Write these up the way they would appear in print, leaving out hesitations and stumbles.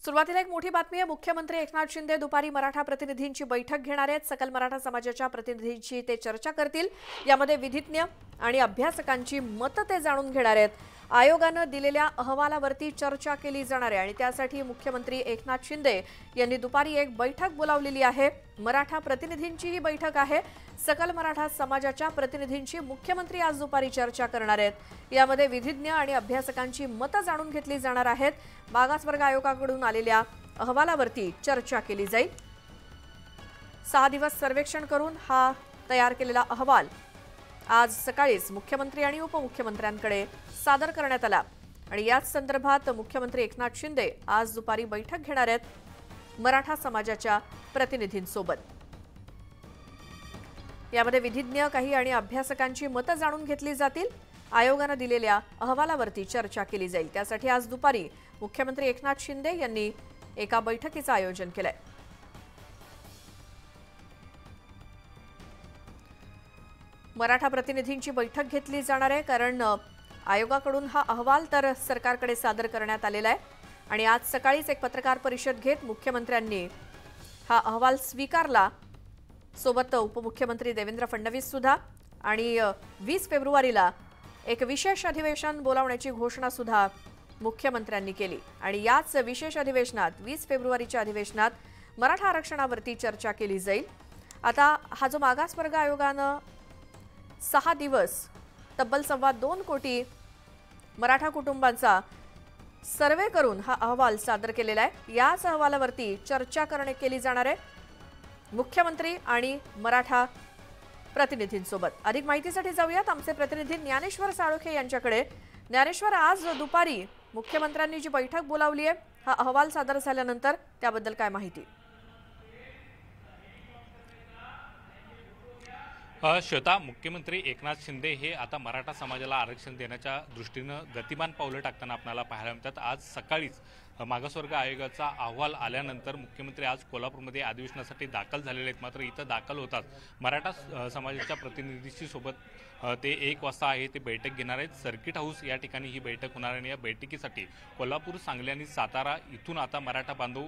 सुरुवातीला एक मोठी बातमी आहे। मुख्यमंत्री एकनाथ शिंदे दुपारी मराठा प्रतिनिधींची बैठक घेणार आहेत। सकल मराठा समाजाच्या प्रतिनिधींची ते चर्चा करतील। यामध्ये विधिज्ञ आणि अभ्यासकांची मतं ते जाणून घेणार आहेत। आयोगाने दिलेल्या अहवालावरती चर्चा केली जाणार आहे आणि त्यासाठी मुख्यमंत्री एकनाथ शिंदे यांनी दुपारी एक बैठक बोलावलेली आहे। मराठा प्रतिनिधींची ही बैठक आहे। सकल मराठा समाजाच्या प्रतिनिधींची मुख्यमंत्री आज दुपारी चर्चा करणार आहेत। यामध्ये विधिज्ञ आणि अभ्यासकांची मतं जाणून घेतली जाणार आहेत। मागासवर्ग आयोगाकडून आलेल्या अहवालावरती चर्चा केली जाईल। 6 दिवस सर्वेक्षण करून हा तयार केलेला अहवाल आज सकाळीच मुख्यमंत्री आणि उपमुख्यमंत्र्यांकडे सादर करण्यात आला आणि याच संदर्भात मुख्यमंत्री एकनाथ शिंदे आज दुपारी बैठक घेणार आहेत मराठा समाजाच्या प्रतिनिधींसोबत। यामध्ये विधिज्ञ काही आणि अभ्यासकांची मतं जाणून घेतली जातील। आयोगाने दिलेल्या अहवालावरती चर्चा केली जाईल। त्यासाठी आज दुपारी मुख्यमंत्री एकनाथ शिंदे यांनी एका बैठकीचं आयोजन केलंय। मराठा प्रतिनिधींची बैठक घेतली जाणार आहे कारण आयोगाकडून हा अहवाल तर सरकारकडे सादर करण्यात आलेला आहे आणि आज सकाळीच एक पत्रकार परिषद घेत मुख्यमंत्र्यांनी हा अहवाल स्वीकारला। सोबत उपमुख्यमंत्री देवेंद्र फडणवीस सुद्धा आणि 20 फेब्रुवारीला एक विशेष अधिवेशन बोलावण्याची घोषणा सुद्धा मुख्यमंत्र्यांनी केली आणि याच विशेष अधिवेशनात 20 फेब्रुवारीच्या अधिवेशनात मराठा आरक्षणावरती चर्चा केली जाईल। आता हा जो मागासवर्ग आयोगानं 6 दिवस तब्बल 2.25 कोटी मराठा कुटुंबांचा सर्वे करून हा अहवाल सादर केलेला आहे। याच अहवालावरती चर्चा केली जाणार आहे मुख्यमंत्री आणि मराठा प्रतिनिधींसोबत। अधिक माहितीसाठी जाऊयात आमचे प्रतिनिधी ज्ञानेश्वर साळोखे यांच्याकडे। ज्ञानेश्वर, आज दुपारी मुख्यमंत्र्यांनी जी बैठक बोलावली आहे हा अहवाल सादर झाल्यानंतर त्याबद्दल काय माहिती? श्वेता, मुख्यमंत्री एकनाथ शिंदे हे आता मराठा समाजाला आरक्षण देण्याच्या दृष्टीनं गतिमान पावलं टाकताना आपल्याला पाहायला मिळतात। आज सकाळीच मागासवर्ग आयोगाचा अहवाल आल्यानंतर मुख्यमंत्री आज कोल्हापूरमध्ये अधिवेशनासाठी दाखल झालेले आहेत। मात्र इथं दाखल होतात मराठा समाजाच्या प्रतिनिधींशी सोबत ते 1 वाजता आहे ते बैठक घेणार आहेत। सर्किट हाऊस या ठिकाणी ही बैठक होणार आणि या बैठकीसाठी कोल्हापूर, सांगली आणि सातारा इथून आता मराठा बांधव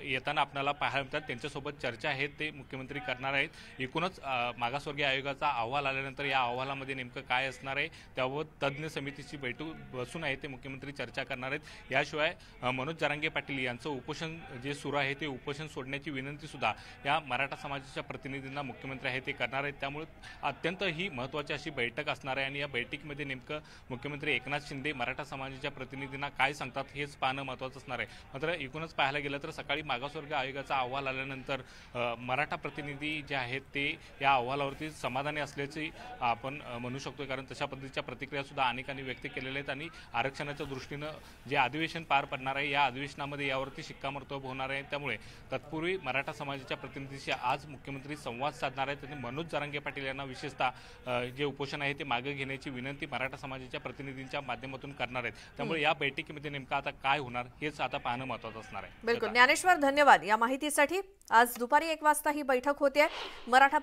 येताना आपल्याला पाहायला मिळतात। त्यांच्यासोबत चर्चा आहे ते मुख्यमंत्री करणार आहेत। एकूणच मागासवर्गीय आयोगाचा अहवाल आल्यानंतर या अहवालामध्ये नेमकं काय असणार आहे त्याबाबत तज्ज्ञ समितीची बैठक बसून आहे ते मुख्यमंत्री चर्चा करणार आहेत। याशिवाय मनोज जरांगे पाटील यांचं उपोषण जे सुरू आहे ते उपोषण सोडण्याची विनंती सुद्धा या मराठा समाजाच्या प्रतिनिधींना मुख्यमंत्री आहे ते करणार आहेत। त्यामुळे अत्यंत ही महत्त्वाची अशी बैठक असणार आहे आणि या बैठकीमध्ये नेमकं मुख्यमंत्री एकनाथ शिंदे मराठा समाजाच्या प्रतिनिधींना काय सांगतात हेच पाहणं महत्त्वाचं असणार आहे। मात्र एकूणच पाहायला गेलं तर सकाळी मागासवर्ग आयोगाचा अहवाल आल्यानंतर मराठा प्रतिनिधी जे आहेत ते या अहवालावरती समाधानी असल्याचे आपण म्हणू शकतो, कारण तशा पद्धतीच्या प्रतिक्रिया सुद्धा अनेकांनी व्यक्त केलेल्या आहेत आणि आरक्षणाच्या दृष्टीनं जे अधिवेशन पार पडणार आहे या अधिवेशनामध्ये यावरती शिक्कामोर्तब होणार आहे। त्यामुळे तत्पूर्वी मराठा समाजाच्या प्रतिनिधीशी आज मुख्यमंत्री संवाद साधणार आहेत आणि मनोज जरांगे पाटील यांना विशेषतः जे उपोषण आहे ते मागे घेण्याची विनंती मराठा समाजाच्या प्रतिनिधींच्या माध्यमातून करणार आहेत। त्यामुळे या बैठकीमध्ये नेमकं आता काय होणार हेच आता पाहणं महत्त्वाचं असणार आहे। बिलकुल ज्ञानेश्वर, धन्यवाद या माहितीसाठी। आज दुपारी 1 वाजता ही बैठक होते। मराठा